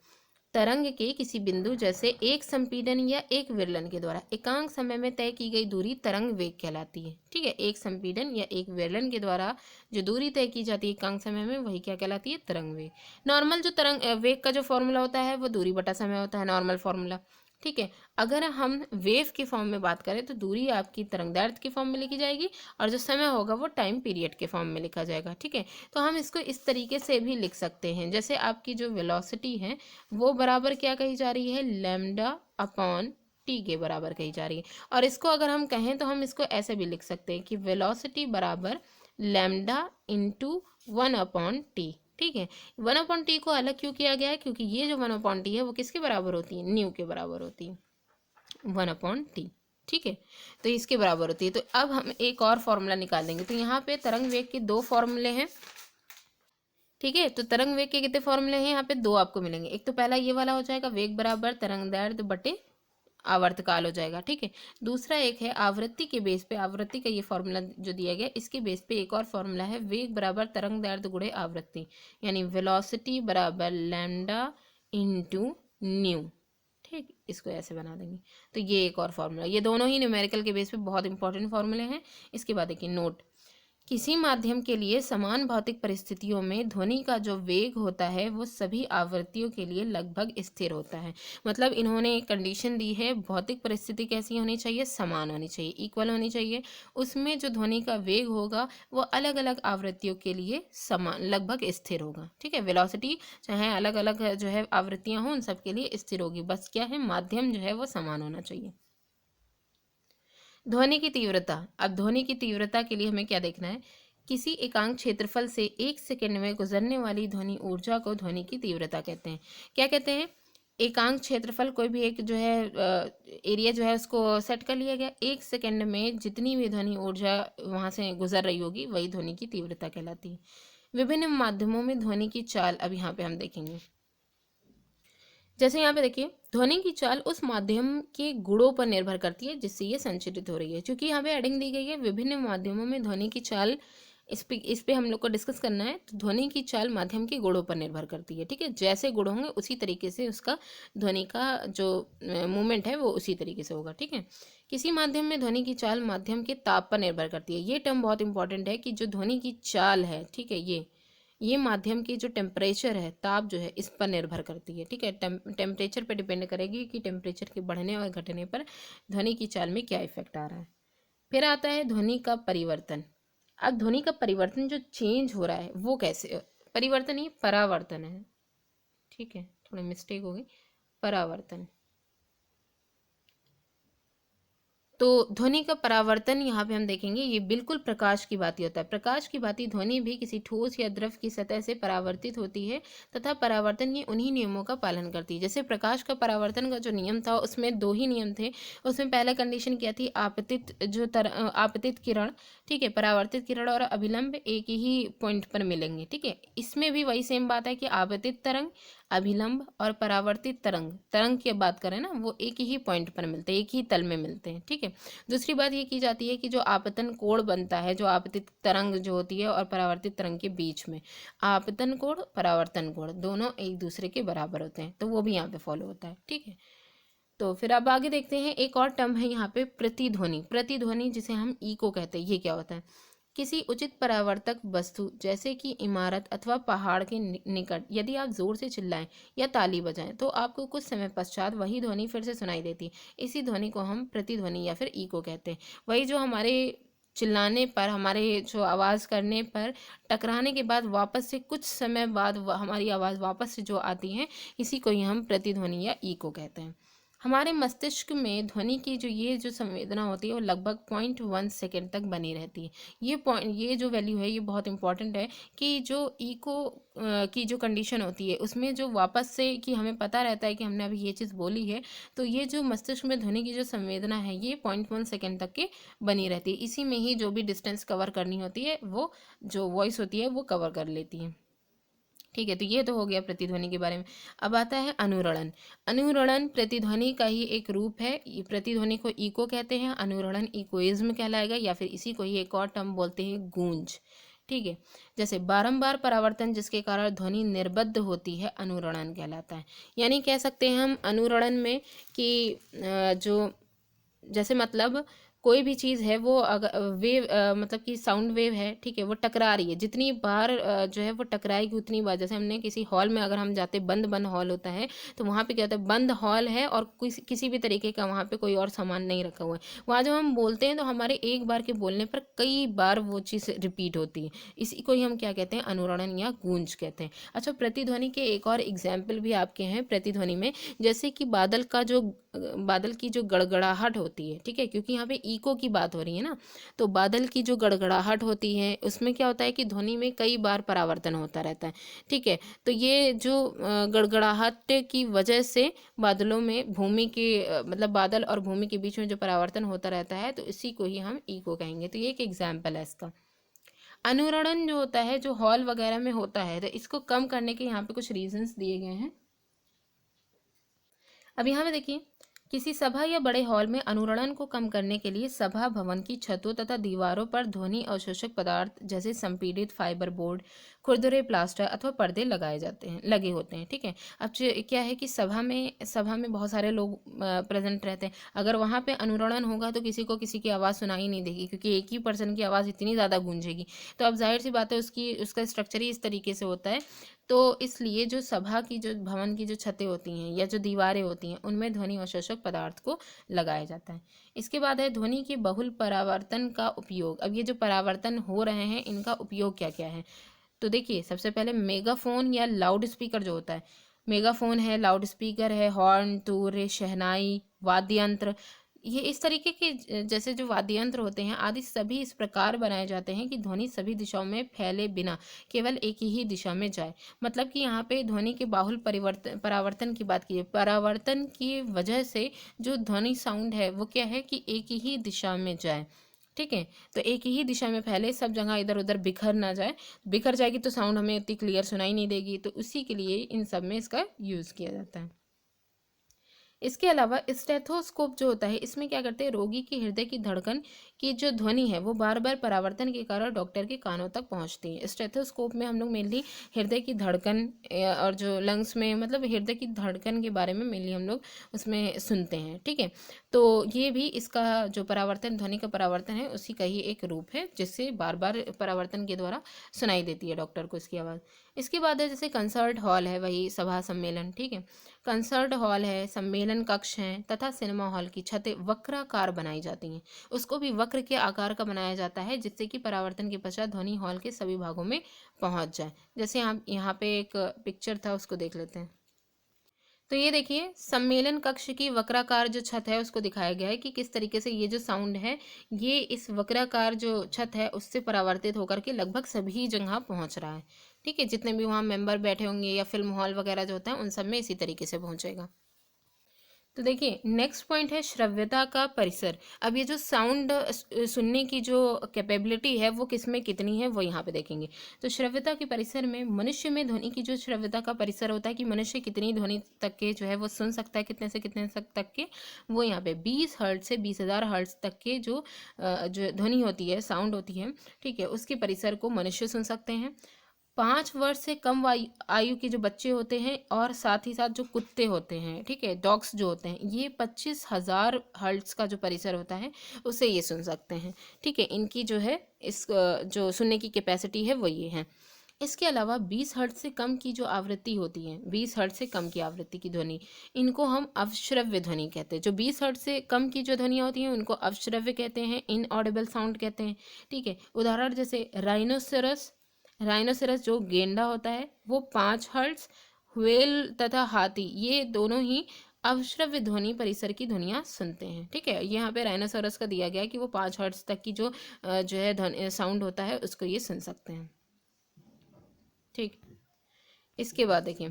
तरंग के किसी बिंदु जैसे एक संपीड़न या एक विरलन के द्वारा एकांक समय में तय की गई दूरी तरंग वेग कहलाती है। ठीक है, एक संपीड़न या एक विरलन के द्वारा जो दूरी तय की जाती है एकांक समय में, वही क्या कहलाती है? तरंग वेग। नॉर्मल जो तरंग वेग का जो फॉर्मूला होता है वो दूरी बटा समय होता है, नॉर्मल फॉर्मूला। ठीक है, अगर हम वेव के फॉर्म में बात करें तो दूरी आपकी तरंगदैर्घ्य के फॉर्म में लिखी जाएगी और जो समय होगा वो टाइम पीरियड के फॉर्म में लिखा जाएगा। ठीक है, तो हम इसको इस तरीके से भी लिख सकते हैं, जैसे आपकी जो वेलोसिटी है वो बराबर क्या कही जा रही है? लैम्डा अपॉन टी के बराबर कही जा रही है। और इसको अगर हम कहें तो हम इसको ऐसे भी लिख सकते हैं कि वेलोसिटी बराबर लैम्डा इंटू 1/t। ठीक है, 1/t को अलग क्यों किया गया है? क्योंकि ये जो 1/t है वो किसके बराबर होती है? न्यू के बराबर होती है, 1/t। ठीक है, तो इसके बराबर होती है। तो अब हम एक और फॉर्मूला निकाल देंगे। तो यहाँ पे तरंग वेग के दो फॉर्मूले हैं। ठीक है, तो तरंग वेग के कितने फॉर्मूले हैं? यहाँ पे दो आपको मिलेंगे। एक तो पहला ये वाला हो जाएगा, वेग बराबर तरंगदैर्घ्य बटे आवर्तकाल हो जाएगा। ठीक है, दूसरा एक है आवृत्ति के बेस पे, आवृत्ति का ये फॉर्मूला जो दिया गया इसके बेस पे एक और फॉर्मूला है, वेग बराबर तरंगदैर्घ्य गुणे आवृत्ति, यानी वेलोसिटी बराबर लैम्डा इंटू न्यू। ठीक, इसको ऐसे बना देंगे। तो ये एक और फॉर्मूला, ये दोनों ही न्यूमेरिकल के बेस पे बहुत इंपॉर्टेंट फॉर्मूले हैं। इसके बाद देखिए नोट, किसी माध्यम के लिए समान भौतिक परिस्थितियों में ध्वनि का जो वेग होता है वो सभी आवृत्तियों के लिए लगभग स्थिर होता है। मतलब इन्होंने एक कंडीशन दी है, भौतिक परिस्थिति कैसी होनी चाहिए? समान होनी चाहिए, इक्वल होनी चाहिए। उसमें जो ध्वनि का वेग होगा वो अलग अलग आवृत्तियों के लिए समान, लगभग स्थिर होगा। ठीक है, वेलोसिटी चाहे अलग अलग जो है आवृत्तियां हों उन सब के लिए स्थिर होगी, बस क्या है, माध्यम जो है वो समान होना चाहिए। ध्वनि की तीव्रता, अब ध्वनि की तीव्रता के लिए हमें क्या देखना है? किसी एकांक क्षेत्रफल से एक सेकंड में गुजरने वाली ध्वनि ऊर्जा को ध्वनि की तीव्रता कहते हैं। क्या कहते हैं? एकांक क्षेत्रफल, कोई भी एक जो है एरिया जो है उसको सेट कर लिया गया, एक सेकंड में जितनी भी ध्वनि ऊर्जा वहां से गुजर रही होगी वही ध्वनि की तीव्रता कहलाती है। विभिन्न माध्यमों में ध्वनि की चाल, अब यहाँ पे हम देखेंगे। जैसे यहाँ पे देखिए, ध्वनि की चाल उस माध्यम के गुणों पर निर्भर करती है जिससे ये संचरित हो रही है। क्योंकि यहाँ पे हेडिंग दी गई है विभिन्न माध्यमों में ध्वनि की चाल, इस पे हम लोग को डिस्कस करना है। तो ध्वनि की चाल माध्यम के गुणों पर निर्भर करती है। ठीक है, जैसे गुण होंगे उसी तरीके से उसका ध्वनि का जो मूवमेंट है वो उसी तरीके से होगा। ठीक है, किसी माध्यम में ध्वनि की चाल माध्यम के ताप पर निर्भर करती है। ये टर्म बहुत इंपॉर्टेंट है कि जो ध्वनि की चाल है, ठीक है, ये माध्यम की जो टेम्परेचर है, ताप जो है, इस पर निर्भर करती है। ठीक है, टेम्परेचर पर डिपेंड करेगी कि टेम्परेचर के बढ़ने और घटने पर ध्वनि की चाल में क्या इफेक्ट आ रहा है। फिर आता है ध्वनि का परिवर्तन। अब ध्वनि का परिवर्तन जो चेंज हो रहा है वो कैसे, परिवर्तन ही परावर्तन है। ठीक है, थोड़ी मिस्टेक हो गई, परावर्तन। तो ध्वनि का परावर्तन यहाँ पे हम देखेंगे, ये बिल्कुल प्रकाश की भांति होता है। प्रकाश की भांति ध्वनि भी किसी ठोस या द्रव की सतह से परावर्तित होती है तथा परावर्तन की उन्हीं नियमों का पालन करती है। जैसे प्रकाश का परावर्तन का जो नियम था उसमें दो ही नियम थे। उसमें पहला कंडीशन क्या थी? आपतित किरण, ठीक है, परावर्तित किरण और अभिलंब एक ही पॉइंट पर मिलेंगे। ठीक है, इसमें भी वही सेम बात है कि आपतित तरंग, अभिलंब और परावर्तित तरंग, तरंग की बात करें ना, वो एक ही पॉइंट पर मिलते हैं, एक ही तल में मिलते हैं। ठीक है, दूसरी बात ये की जाती है कि जो आपतन कोण बनता है, जो आपतित तरंग जो होती है और परावर्तित तरंग के बीच में, आपतन कोण परावर्तन कोण दोनों एक दूसरे के बराबर होते हैं, तो वो भी यहाँ पे फॉलो होता है। ठीक है, तो फिर अब आगे देखते हैं, एक और टर्म है यहाँ पे प्रतिध्वनि। प्रतिध्वनि जिसे हम इको कहते हैं, ये क्या होता है? किसी उचित परावर्तक वस्तु जैसे कि इमारत अथवा पहाड़ के निकट यदि आप जोर से चिल्लाएं या ताली बजाएं तो आपको कुछ समय पश्चात वही ध्वनि फिर से सुनाई देती है। इसी ध्वनि को हम प्रतिध्वनि या फिर इको कहते हैं। वही जो हमारे चिल्लाने पर, हमारे जो आवाज़ करने पर टकराने के बाद वापस से कुछ समय बाद हमारी आवाज़ वापस से जो आती है, इसी को ही हम प्रतिध्वनि या इको कहते हैं। हमारे मस्तिष्क में ध्वनि की जो ये जो संवेदना होती है वो लगभग 0.1 सेकेंड तक बनी रहती है। ये जो वैल्यू है ये बहुत इंपॉर्टेंट है कि जो इको की जो कंडीशन होती है उसमें जो वापस से कि हमें पता रहता है कि हमने अभी ये चीज़ बोली है, तो ये जो मस्तिष्क में ध्वनि की जो संवेदना है ये 0.1 सेकेंड तक के बनी रहती है। इसी में ही जो भी डिस्टेंस कवर करनी होती है वो जो वॉइस होती है वो कवर कर लेती है। ठीक है, तो ये तो हो गया प्रतिध्वनि के बारे में। अब आता है अनुरणन। अनुरणन प्रतिध्वनि का ही एक रूप है। ये प्रतिध्वनि को इको कहते हैं, अनुरणन इकोइज्म कहलाएगा, या फिर इसी को ही एक और टर्म बोलते हैं गूंज। ठीक है, जैसे बारंबार परावर्तन जिसके कारण ध्वनि निर्बद्ध होती है अनुरणन कहलाता है। यानी कह सकते हैं हम अनुरणन में कि जो जैसे मतलब कोई भी चीज़ है वो अगर वेव मतलब कि साउंड वेव है, ठीक है, वो टकरा रही है, जितनी बार जो है वो टकराएगी उतनी बार, जैसे हमने किसी हॉल में अगर हम जाते, बंद बंद हॉल होता है तो वहाँ पे क्या होता है, बंद हॉल है और किसी भी तरीके का वहाँ पे कोई और सामान नहीं रखा हुआ है, वहाँ जब हम बोलते हैं तो हमारे एक बार के बोलने पर कई बार वो चीज़ रिपीट होती है, इसी को ही हम क्या कहते हैं, अनुरणन या गूंज कहते हैं। अच्छा, प्रतिध्वनि के एक और एग्जाम्पल भी आपके हैं प्रतिध्वनि में, जैसे कि बादल की जो गड़गड़ाहट होती है, ठीक है, क्योंकि यहाँ पे इको की बात हो रही है ना, तो बादल की जो गड़गड़ाहट होती है उसमें क्या होता है कि ध्वनि में कई बार परावर्तन होता रहता है। ठीक है, तो ये जो गड़गड़ाहट की वजह से बादलों में भूमि के मतलब बादल और भूमि के बीच में जो परावर्तन होता रहता है, तो इसी को ही हम इको कहेंगे। तो ये एक एग्जाम्पल है इसका। अनुरणन जो होता है, जो हॉल वगैरह में होता है, तो इसको कम करने के यहाँ पे कुछ रीजंस दिए गए हैं। अब यहाँ पे देखिए, किसी सभा या बड़े हॉल में अनुरणन को कम करने के लिए सभा भवन की छतों तथा दीवारों पर ध्वनि अवशोषक पदार्थ जैसे संपीड़ित फाइबर बोर्ड, खुरदुरे प्लास्टर अथवा पर्दे लगे होते हैं। ठीक है, अब क्या है कि सभा में बहुत सारे लोग प्रेजेंट रहते हैं, अगर वहाँ पे अनुरणन होगा तो किसी को किसी की आवाज़ सुनाई नहीं देगी, क्योंकि एक ही पर्सन की आवाज़ इतनी ज़्यादा गूंजेगी। तो अब जाहिर सी बात है उसका स्ट्रक्चर ही इस तरीके से होता है, तो इसलिए जो सभा की जो भवन की जो छतें होती हैं या जो दीवारें होती हैं उनमें ध्वनि अवशोषक पदार्थ को लगाया जाता है। इसके बाद है ध्वनि के बहुल परावर्तन का उपयोग। अब ये जो परावर्तन हो रहे हैं इनका उपयोग क्या क्या है, तो देखिए, सबसे पहले मेगाफोन या लाउड स्पीकर जो होता है, मेगाफोन है, लाउड स्पीकर है, हॉर्न, तूर्य, शहनाई, वाद्य यंत्र, ये इस तरीके के जैसे जो वाद्य यंत्र होते हैं आदि सभी इस प्रकार बनाए जाते हैं कि ध्वनि सभी दिशाओं में फैले बिना केवल एक ही दिशा में जाए। मतलब कि यहाँ पे ध्वनि के बाहुल परावर्तन की बात की है, परावर्तन की वजह से जो ध्वनि साउंड है वो क्या है कि एक ही दिशा में जाए। ठीक है, तो एक ही दिशा में फैले, सब जगह इधर उधर बिखर ना जाए, बिखर जाएगी तो साउंड हमें इतनी क्लियर सुनाई नहीं देगी, तो उसी के लिए इन सब में इसका यूज़ किया जाता है। इसके अलावा स्टेथोस्कोप जो होता है, इसमें क्या करते हैं, रोगी की हृदय की धड़कन की जो ध्वनि है वो बार बार परावर्तन के कारण डॉक्टर के कानों तक पहुंचती है। स्टेथोस्कोप में हम लोग मेनली हृदय की धड़कन और जो लंग्स में मतलब हृदय की धड़कन के बारे में मेनली हम लोग उसमें सुनते हैं। ठीक है, तो ये भी इसका जो परावर्तन, ध्वनि का परावर्तन है उसी का ही एक रूप है, जिससे बार बार परावर्तन के द्वारा सुनाई देती है डॉक्टर को इसकी आवाज़। इसके बाद है जैसे कंसर्ट हॉल है, वही सभा सम्मेलन, ठीक है, कंसर्ट हॉल है, सम्मेलन कक्ष हैं तथा सिनेमा हॉल की छतें वक्राकार बनाई जाती हैं। उसको भी वक्र के आकार का बनाया जाता है जिससे कि परावर्तन के पश्चात ध्वनि हॉल के सभी भागों में पहुंच जाए। जैसे हम यहाँ पे एक पिक्चर था उसको देख लेते हैं। तो ये देखिए, सम्मेलन कक्ष की वक्राकार जो छत है उसको दिखाया गया है कि किस तरीके से ये जो साउंड है ये इस वक्राकार जो छत है उससे परावर्तित होकर के लगभग सभी जगह पहुंच रहा है। ठीक है, जितने भी वहाँ मेंबर बैठे होंगे या फिल्म हॉल वगैरह जो होता है उन सब में इसी तरीके से पहुंचेगा। तो देखिए, नेक्स्ट पॉइंट है श्रव्यता का परिसर। अब ये जो साउंड सुनने की जो कैपेबिलिटी है वो किस में कितनी है वो यहाँ पे देखेंगे। तो श्रव्यता के परिसर में मनुष्य में ध्वनि की जो श्रव्यता का परिसर होता है कि मनुष्य कितनी ध्वनि तक के जो है वो सुन सकता है, कितने से कितने तक के, वो यहाँ पे 20 हर्ट्ज से 20,000 हर्ट्ज तक के जो ध्वनि होती है, साउंड होती है, ठीक है, उसके परिसर को मनुष्य सुन सकते हैं। 5 वर्ष से कम आयु के जो बच्चे होते हैं और साथ ही साथ जो कुत्ते होते हैं, ठीक है, डॉग्स जो होते हैं, ये 25,000 हर्ट्ज का जो परिसर होता है उसे ये सुन सकते हैं। ठीक है, इनकी जो है इस जो सुनने की कैपेसिटी है वो ये है। इसके अलावा 20 हर्ट्ज से कम की जो आवृत्ति होती है, 20 हर्ट्ज से कम की आवृत्ति की ध्वनि, इनको हम अवश्रव्य ध्वनि कहते हैं। जो 20 हर्ट्ज से कम की जो ध्वनियाँ होती हैं उनको अवश्रव्य कहते हैं, इनऑडिबल साउंड कहते हैं। ठीक है, उदाहरण जैसे राइनोसेरस जो गेंडा होता है वो 5 हर्ट्ज, व्हेल तथा हाथी ये दोनों ही अवश्रव्य ध्वनि परिसर की ध्वनियाँ सुनते हैं। ठीक है, यहाँ पे राइनोसोरस का दिया गया है कि वो 5 हर्ट्ज तक की जो है ध्वनि साउंड होता है उसको ये सुन सकते हैं। ठीक, इसके बाद देखिए,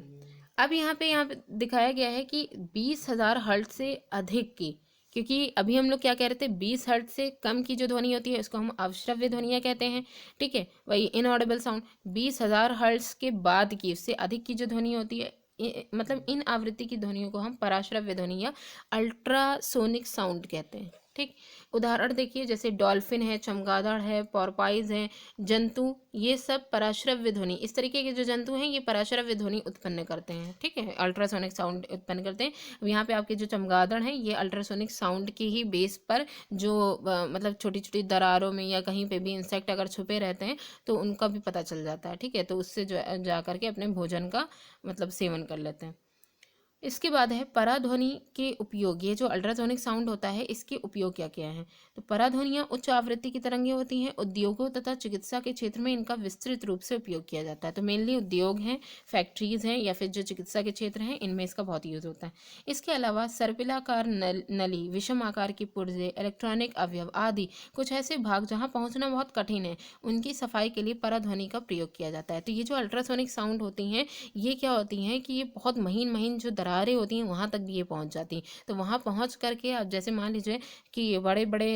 अब यहाँ पे दिखाया गया है कि 20,000 हर्ट्ज से अधिक की, क्योंकि अभी हम लोग क्या कह रहे थे, 20 हर्ट्ज से कम की जो ध्वनि होती है उसको हम अवश्रव्य ध्वनियाँ कहते हैं। ठीक है, वही इनऑडिबल साउंड। 20,000 हर्ट्ज के बाद की, उससे अधिक की जो ध्वनि होती है, मतलब इन आवृत्ति की ध्वनियों को हम पराश्रव्य ध्वनि या अल्ट्रासोनिक साउंड कहते हैं। ठीक, उदाहरण देखिए, जैसे डॉल्फिन है, चमगादड़ है, पॉर्पाइज है, जंतु, ये सब पराश्रव्य ध्वनि, इस तरीके के जो जंतु हैं ये पराश्रव्य ध्वनि उत्पन्न करते हैं। ठीक है, अल्ट्रासोनिक साउंड उत्पन्न करते हैं। अब यहाँ पे आपके जो चमगादड़ हैं ये अल्ट्रासोनिक साउंड की ही बेस पर जो मतलब छोटी छोटी दरारों में या कहीं पे भी इंसेक्ट अगर छुपे रहते हैं तो उनका भी पता चल जाता है। ठीक है, तो उससे जो जा करके अपने भोजन का मतलब सेवन कर लेते हैं। इसके बाद है पराध्वनि के उपयोग। ये जो अल्ट्रासोनिक साउंड होता है इसके उपयोग क्या क्या है। तो पराध्वनियाँ उच्च आवृत्ति की तरंगें होती हैं। उद्योगों तथा चिकित्सा के क्षेत्र में इनका विस्तृत रूप से उपयोग किया जाता है। तो मेनली उद्योग हैं, फैक्ट्रीज हैं, या फिर जो चिकित्सा के क्षेत्र हैं इनमें इसका बहुत यूज़ होता है। इसके अलावा सर्पिलाकार नली, विषम आकार की पुर्जे, इलेक्ट्रॉनिक अवयव आदि कुछ ऐसे भाग जहाँ पहुँचना बहुत कठिन है, उनकी सफाई के लिए पराध्वनि का प्रयोग किया जाता है। तो ये जो अल्ट्रासोनिक साउंड होती हैं ये क्या होती हैं कि ये बहुत महीन महीन जो दरारें होती हैं वहाँ तक भी ये पहुँच जाती हैं। तो वहाँ पहुँच करके अब जैसे मान लीजिए कि ये बड़े बड़े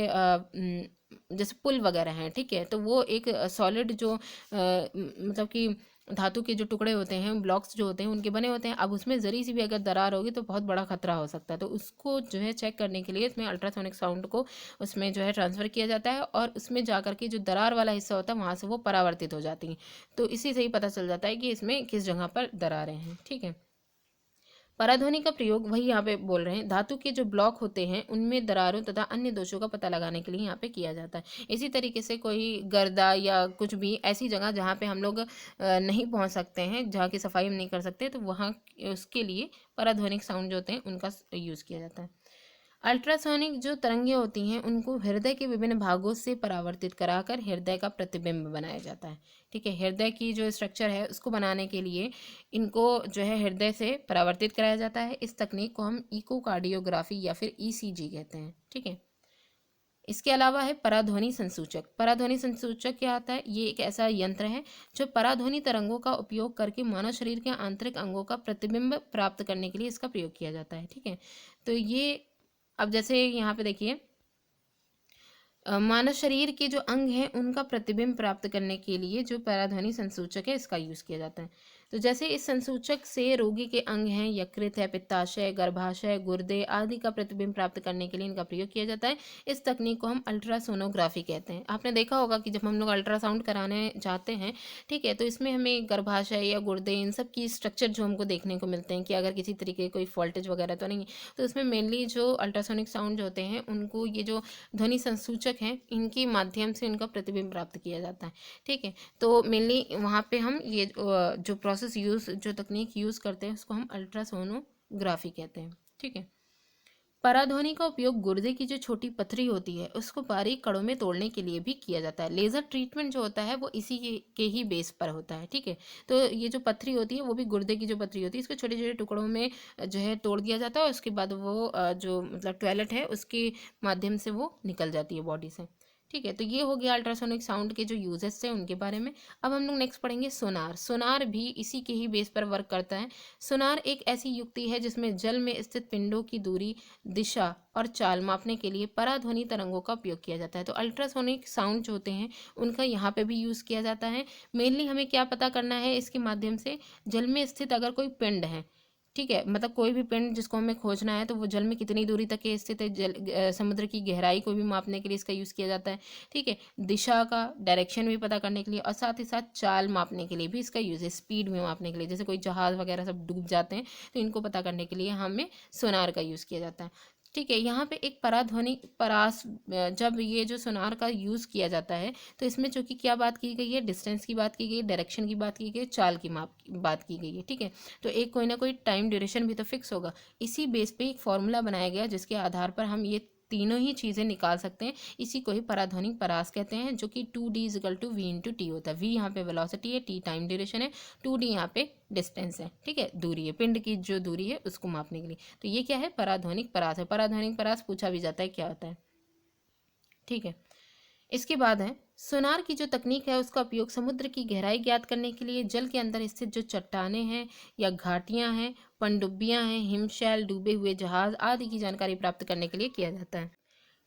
जैसे पुल वगैरह हैं, ठीक है, तो वो एक सॉलिड जो मतलब कि धातु के जो टुकड़े होते हैं, ब्लॉक्स जो होते हैं उनके बने होते हैं। अब उसमें ज़री सी भी अगर दरार होगी तो बहुत बड़ा खतरा हो सकता है। तो उसको जो है चेक करने के लिए इसमें अल्ट्रासोनिक साउंड को उसमें जो है ट्रांसफ़र किया जाता है और उसमें जा कर के जो दरार वाला हिस्सा होता है वहाँ से वो परावर्तित हो जाती हैं। तो इसी से ही पता चल जाता है कि इसमें किस जगह पर दरारें हैं। ठीक है, पराध्वनि का प्रयोग वही यहाँ पे बोल रहे हैं, धातु के जो ब्लॉक होते हैं उनमें दरारों तथा अन्य दोषों का पता लगाने के लिए यहाँ पे किया जाता है। इसी तरीके से कोई गर्दा या कुछ भी ऐसी जगह जहाँ पे हम लोग नहीं पहुँच सकते हैं, जहाँ की सफाई हम नहीं कर सकते, तो वहाँ उसके लिए पराध्वनिक साउंड जो होते हैं उनका यूज़ किया जाता है। अल्ट्रासोनिक जो तरंगें होती हैं उनको हृदय के विभिन्न भागों से परावर्तित कराकर हृदय का प्रतिबिंब बनाया जाता है। ठीक है, हृदय की जो स्ट्रक्चर है उसको बनाने के लिए इनको जो है हृदय से परावर्तित कराया जाता है। इस तकनीक को हम इकोकार्डियोग्राफी या फिर ईसीजी कहते हैं। ठीक है, इसके अलावा है पराध्वनि संसूचक। पराध्वनि संसूचक क्या आता है, ये एक ऐसा यंत्र है जो पराध्वनि तरंगों का उपयोग करके मानव शरीर के आंतरिक अंगों का प्रतिबिंब प्राप्त करने के लिए इसका प्रयोग किया जाता है। ठीक है, तो ये अब जैसे यहाँ पे देखिए, मानव शरीर के जो अंग हैं उनका प्रतिबिंब प्राप्त करने के लिए जो पराध्वनि संसूचक है इसका यूज़ किया जाता है। तो जैसे इस संसूचक से रोगी के अंग हैं, यकृत है, पित्ताशय, गर्भाशय, गुर्दे आदि का प्रतिबिंब प्राप्त करने के लिए इनका प्रयोग किया जाता है। इस तकनीक को हम अल्ट्रासोनोग्राफी कहते हैं। आपने देखा होगा कि जब हम लोग अल्ट्रासाउंड कराने जाते हैं, ठीक है, तो इसमें हमें गर्भाशय या गुर्दे इन सब की स्ट्रक्चर जो हमको देखने को मिलते हैं कि अगर किसी तरीके की कोई फॉल्टेज वगैरह तो नहीं है। तो इसमें मेनली जो अल्ट्रासोनिक साउंड जो होते हैं उनको ये जो ध्वनि संसूचक हैं इनके माध्यम से इनका प्रतिबिंब प्राप्त किया जाता है। ठीक है, तो मेनली वहाँ पे हम ये जो प्रोसेस यूज़, जो तकनीक यूज़ करते हैं उसको हम अल्ट्रासोनोग्राफी कहते हैं। ठीक है, पराध्वनि का उपयोग गुर्दे की जो छोटी पथरी होती है उसको बारीक कणों में तोड़ने के लिए भी किया जाता है। लेज़र ट्रीटमेंट जो होता है वो इसी के ही बेस पर होता है। ठीक है, तो ये जो पथरी होती है वो भी गुर्दे की जो पथरी होती है इसको छोटे छोटे टुकड़ों में जो है तोड़ दिया जाता है और उसके बाद वो जो मतलब टॉयलेट है उसके माध्यम से वो निकल जाती है बॉडी से। ठीक है, तो ये हो गया अल्ट्रासोनिक साउंड के जो यूजेस हैं उनके बारे में। अब हम लोग नेक्स्ट पढ़ेंगे सोनार। सोनार भी इसी के ही बेस पर वर्क करता है। सोनार एक ऐसी युक्ति है जिसमें जल में स्थित पिंडों की दूरी, दिशा और चाल मापने के लिए पराध्वनि तरंगों का उपयोग किया जाता है। तो अल्ट्रासोनिक साउंड जो होते हैं उनका यहाँ पे भी यूज़ किया जाता है। मेनली हमें क्या पता करना है इसके माध्यम से, जल में स्थित अगर कोई पिंड है, ठीक है, मतलब कोई भी पिंड जिसको हमें खोजना है तो वो जल में कितनी दूरी तक के स्थित है, समुद्र की गहराई को भी मापने के लिए इसका यूज़ किया जाता है। ठीक है, दिशा का डायरेक्शन भी पता करने के लिए और साथ ही साथ चाल मापने के लिए भी इसका यूज़ है, स्पीड में मापने के लिए। जैसे कोई जहाज़ वगैरह सब डूब जाते हैं तो इनको पता करने के लिए हमें सोनार का यूज़ किया जाता है। ठीक है, यहाँ पे एक पराध्वनि परास, जब ये जो सोनार का यूज़ किया जाता है तो इसमें जो कि क्या बात की गई है, डिस्टेंस की बात की गई है, डायरेक्शन की बात की गई है, चाल की माप की बात की गई है। ठीक है, तो एक कोई ना कोई टाइम ड्यूरेशन भी तो फिक्स होगा। इसी बेस पे एक फॉर्मूला बनाया गया जिसके आधार पर हम ये तीनों ही चीज़ें निकाल सकते हैं। इसी को ही पराध्वनिक परास कहते हैं, जो कि 2d = v/t होता है। v यहाँ पे वेलोसिटी है, t टाइम ड्यूरेशन है, 2d यहाँ पे डिस्टेंस है, ठीक है, दूरी है, पिंड की जो दूरी है उसको मापने के लिए। तो ये क्या है, पराध्वनिक परास है। पराध्वनिक परास पूछा भी जाता है क्या होता है, ठीक है। इसके बाद है सोनार की जो तकनीक है उसका उपयोग समुद्र की गहराई ज्ञात करने के लिए, जल के अंदर स्थित जो चट्टानें हैं या घाटियां हैं, पनडुब्बियां हैं, हिमशैल, डूबे हुए जहाज आदि की जानकारी प्राप्त करने के लिए किया जाता है,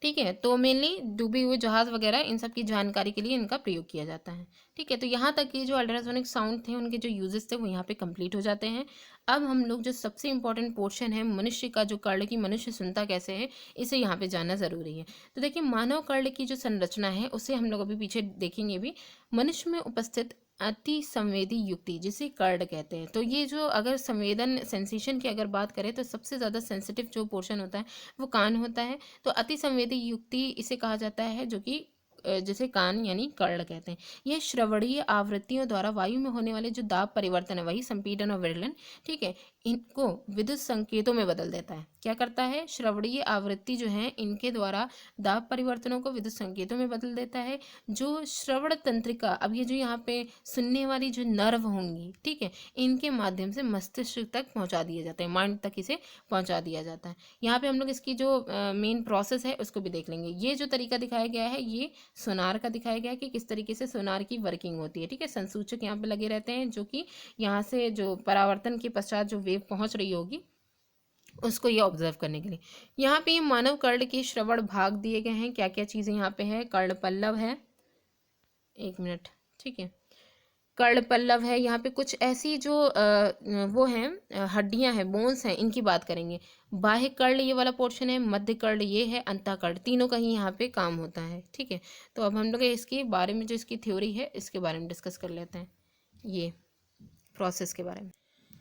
ठीक है। तो मेनली डूबे हुए जहाज वगैरह इन सब की जानकारी के लिए इनका प्रयोग किया जाता है, ठीक है। तो यहाँ तक कि जो अल्ट्रासोनिक साउंड थे उनके जो यूजेस थे वो यहाँ पे कंप्लीट हो जाते हैं। अब हम लोग जो सबसे इंपॉर्टेंट पोर्शन है मनुष्य का, जो कर्ण की मनुष्य सुनता कैसे है, इसे यहाँ पे जानना ज़रूरी है। तो देखिए मानव कर्ण की जो संरचना है उसे हम लोग अभी पीछे देखेंगे भी। मनुष्य में उपस्थित अति संवेदी युक्ति जिसे कर्ण कहते हैं। तो ये जो अगर संवेदन सेंसेशन की अगर बात करें तो सबसे ज़्यादा सेंसिटिव जो पोर्शन होता है वो कान होता है। तो अति संवेदी युक्ति इसे कहा जाता है, जो कि जिसे कान यानी कर्ण कहते हैं। यह श्रवणीय आवृत्तियों द्वारा वायु में होने वाले जो दाब परिवर्तन है, वही संपीड़न और विरलन, ठीक है, इनको विद्युत संकेतों में बदल देता है। क्या करता है, श्रवणीय आवृत्ति जो है इनके द्वारा दाब परिवर्तनों को विद्युत संकेतों में बदल देता है। जो श्रवण तंत्रिका, अब ये जो यहाँ पे सुनने वाली जो नर्व होंगी, ठीक है, इनके माध्यम से मस्तिष्क तक पहुँचा दिए जाते हैं, माइंड तक इसे पहुँचा दिया जाता है। यहाँ पे हम लोग इसकी जो मेन प्रोसेस है उसको भी देख लेंगे। ये जो तरीका दिखाया गया है ये सोनार का दिखाया गया है कि किस तरीके से सोनार की वर्किंग होती है, ठीक है। संसूचक यहाँ पे लगे रहते हैं जो कि यहाँ से जो परावर्तन के पश्चात जो वेव पहुंच रही होगी उसको ये ऑब्जर्व करने के लिए। यहाँ पे मानव कर्ण के श्रवण भाग दिए गए हैं। क्या क्या चीज़ें यहाँ पे है, कर्ण पल्लव है, एक मिनट, ठीक है, कर्ण पल्लव है। यहाँ पे कुछ ऐसी जो वो हैं हड्डियाँ हैं, बोन्स हैं, इनकी बात करेंगे। बाह्य कर्ण ये वाला पोर्शन है, मध्य कर्ण ये है, अंतःकर्ण, तीनों का ही यहाँ पे काम होता है, ठीक है। तो अब हम लोग इसके बारे में जो इसकी थ्योरी है इसके बारे में डिस्कस कर लेते हैं, ये प्रोसेस के बारे में।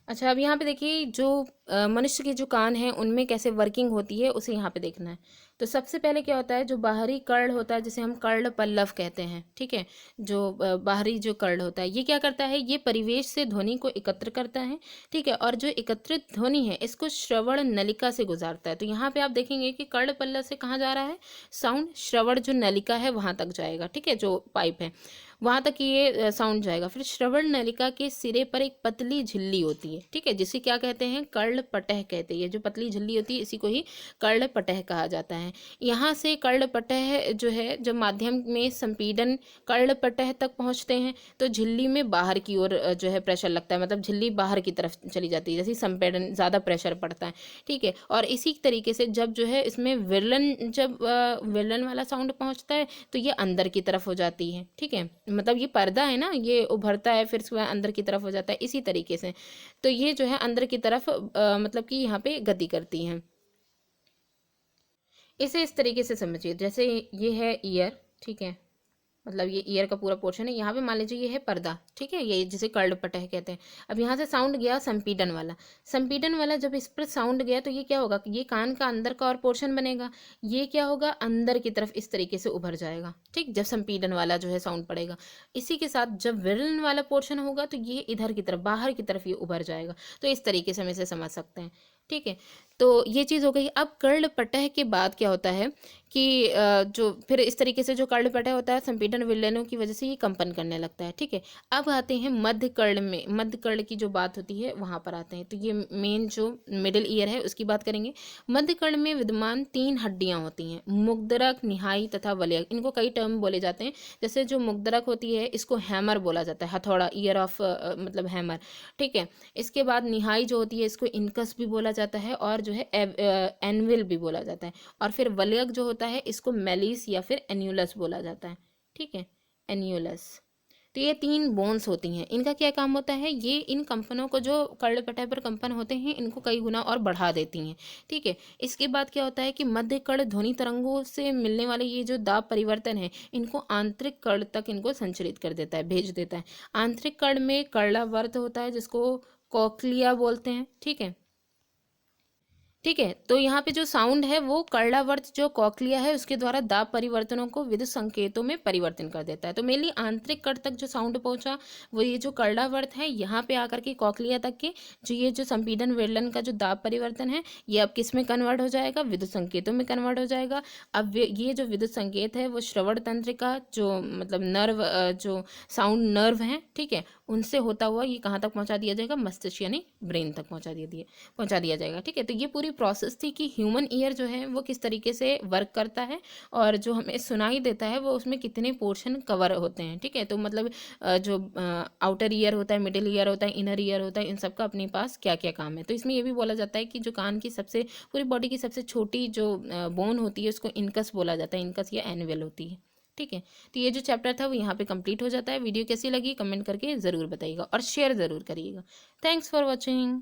अच्छा, अब यहाँ पे देखिए जो मनुष्य के जो कान हैं उनमें कैसे वर्किंग होती है उसे यहाँ पे देखना है। तो सबसे पहले क्या होता है, जो बाहरी कर्ण होता है जिसे हम कर्ण पल्लव कहते हैं, ठीक है, जो बाहरी जो कर्ण होता है ये क्या करता है, ये परिवेश से ध्वनि को एकत्र करता है, ठीक है, और जो एकत्रित ध्वनि है इसको श्रवण नलिका से गुजारता है। तो यहाँ पे आप देखेंगे कि कर्ण पल्लव से कहाँ जा रहा है साउंड, श्रवण जो नलिका है वहाँ तक जाएगा, ठीक है, जो पाइप है वहां तक ये साउंड जाएगा। फिर श्रवण नलिका के सिरे पर एक पतली झिल्ली होती है, ठीक है, जिसे क्या कहते हैं, कर्णपटह कहते हैं। ये जो पतली झिल्ली होती है इसी को ही कर्णपटह कहा जाता है। यहाँ से कर्णपटह जो है, जब माध्यम में संपीड़न कर्णपटह तक पहुंचते हैं तो झिल्ली में बाहर की ओर जो है प्रेशर लगता है, मतलब झिल्ली बाहर की तरफ चली जाती है, जैसे संपीड़न ज़्यादा प्रेशर पड़ता है, ठीक है। और इसी तरीके से जब जो है इसमें विरलन, जब विरलन वाला साउंड पहुंचता है तो ये अंदर की तरफ हो जाती है, ठीक है, मतलब ये पर्दा है ना, ये उभरता है फिर उसके बाद अंदर की तरफ हो जाता है, इसी तरीके से। तो ये जो है अंदर की तरफ मतलब कि यहाँ पे गति करती हैं। इसे इस तरीके से समझिए, जैसे ये है ईयर, ठीक है, मतलब ये ईयर का पूरा पोर्शन है। यहाँ पे मान लीजिए ये है पर्दा, ठीक है, ये जिसे कर्णपटह कहते हैं। अब यहाँ से साउंड गया संपीड़न वाला, संपीड़न वाला जब इस पर साउंड गया तो ये क्या होगा, ये कान का अंदर का और पोर्शन बनेगा, ये क्या होगा अंदर की तरफ इस तरीके से उभर जाएगा, ठीक, जब संपीड़न वाला जो है साउंड पड़ेगा। इसी के साथ जब विरलन वाला पोर्शन होगा तो ये इधर की तरफ, बाहर की तरफ ये उभर जाएगा। तो इस तरीके से हम इसे समझ सकते हैं, ठीक है। तो ये चीज़ हो गई। अब कर्णपटह के बाद क्या होता है कि जो फिर इस तरीके से जो कर्णपटह होता है संपीड़न विलयनों की वजह से ये कंपन करने लगता है, ठीक है। अब आते हैं मध्य कर्ण में, मध्य कर्ण की जो बात होती है वहाँ पर आते हैं। तो ये मेन जो मिडिल ईयर है उसकी बात करेंगे। मध्य कर्ण में विद्यमान 3 हड्डियाँ होती हैं, मुग्दरक, निहाई तथा वलयक। इनको कई टर्म बोले जाते हैं, जैसे जो मुग्दरक होती है इसको हैमर बोला जाता है, हथौड़ा, ईयर ऑफ मतलब हैमर, ठीक है। इसके बाद निहाई जो होती है इसको इनकस भी बोला जाता है और जो है एनविल भी बोला जाता है। और फिर वलयक जो होता है इसको मेलिस या फिर एन्यूलस बोला जाता है, ठीक है, एन्यूलस। तो ये 3 बोन्स होती हैं, इनका क्या काम होता है, ये इन कंपनों को, जो कर्णपटह पर कंपन होते हैं, इनको कई गुना और बढ़ा देती हैं, ठीक है। इसके बाद क्या होता है कि मध्य कर्ण ध्वनि तरंगों से मिलने वाले ये जो दाब परिवर्तन है इनको आंतरिक कर्ण तक इनको संचरित कर देता है, भेज देता है। आंतरिक कर्ण में कर्णावर्त होता है जिसको कॉक्लिया बोलते हैं, ठीक है, ठीक है। तो यहाँ पे जो साउंड है वो कर्णावर्त जो कॉक्लिया है उसके द्वारा दाब परिवर्तनों को विद्युत संकेतों में परिवर्तन कर देता है। तो मेनली आंतरिक कण तक जो साउंड पहुंचा वो ये जो कर्णावर्त है यहाँ पे आकर के कॉक्लिया तक के जो ये जो संपीड़न वेलन का जो दाब परिवर्तन है ये अब किस में कन्वर्ट हो जाएगा, विद्युत संकेतों में कन्वर्ट हो जाएगा। अब ये जो विद्युत संकेत है वो श्रवण तंत्र का जो मतलब नर्व जो साउंड नर्व है, ठीक है, उनसे होता हुआ ये कहाँ तक पहुँचा दिया जाएगा, मस्तिष्क यानी ब्रेन तक पहुँचा दिया जाएगा। ठीक है। तो ये पूरी प्रोसेस थी कि ह्यूमन ईयर जो है वो किस तरीके से वर्क करता है और जो हमें सुनाई देता है वो उसमें कितने पोर्शन कवर होते हैं। ठीक है। तो मतलब जो आउटर ईयर होता है, मिडिल ईयर होता है, इनर ईयर होता है, इन सब का अपने पास क्या क्या काम है। तो इसमें ये भी बोला जाता है कि जो कान की सबसे पूरी बॉडी की सबसे छोटी जो बोन होती है उसको इनकस बोला जाता है, इनकस या एनुअल होती है। ठीक है। तो ये जो चैप्टर था वो यहाँ पे कंप्लीट हो जाता है। वीडियो कैसी लगी कमेंट करके ज़रूर बताइएगा और शेयर ज़रूर करिएगा। Thanks for watching.